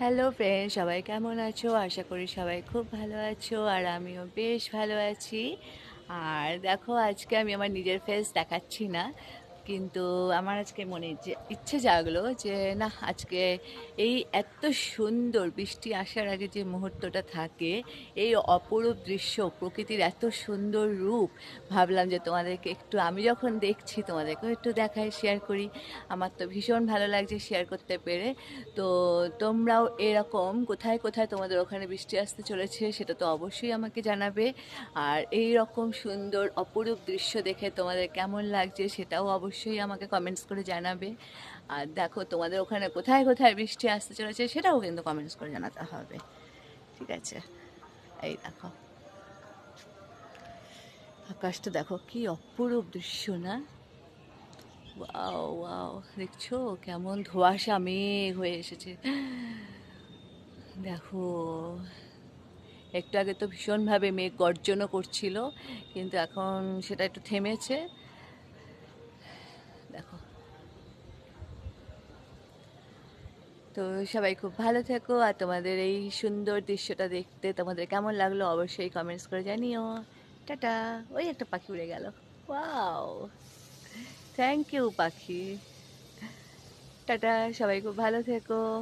Hello friend, সবাই কেমন আছো? আশা করি সবাই খুব ভালো আছো, আর আমিও বেশ ভালো আছি। আর দেখো, আজকে আমি আমার নিজের ফেস দেখাচ্ছি না, কিন্তু আমার আজকে মনে যে ইচ্ছে জাগলো যে না, আজকে এই এত সুন্দর বৃষ্টি আসার আগে যে মুহূর্তটা থাকে, এই অপরূপ দৃশ্য, প্রকৃতির এত সুন্দর রূপ, ভাবলাম যে তোমাদেরকে একটু, আমি যখন দেখছি তোমাদেরকেও একটু দেখাই, শেয়ার করি। আমার তো ভীষণ ভালো লাগছে শেয়ার করতে পেরে। তো তোমরাও এরকম কোথায় কোথায় তোমাদের ওখানে বৃষ্টি আসতে চলেছে সেটা তো অবশ্যই আমাকে জানাবে। আর এই রকম সুন্দর অপরূপ দৃশ্য দেখে তোমাদের কেমন লাগছে সেটাও অবশ্যই আমাকে কমেন্টস করে জানাবে। আর দেখো, তোমাদের ওখানে কোথায় কোথায় বৃষ্টি আসতে চলেছে সেটাও কিন্তু কমেন্টস করে জানাতে হবে। ঠিক আছে? এই দেখো, আকাশটা দেখো কি অপরূপ দৃশ্য না? ওয়াও ওয়াও, দেখছো কেমন ধোঁয়াশা মেঘ হয়ে এসেছে? দেখো, একটু আগে তো ভীষণভাবে মেঘ গর্জনও করছিল, কিন্তু এখন সেটা একটু থেমেছে। দেখো, তো সবাই খুব ভালো থেকো, আর তোমাদের এই সুন্দর দৃশ্যটা দেখতে তোমাদের কেমন লাগলো অবশ্যই কমেন্টস করে জানিও। টাটা। ওই একটা পাখি উড়ে গেল। ওয়াও, থ্যাংক ইউ পাখি। টাটা, সবাই খুব ভালো থেকো।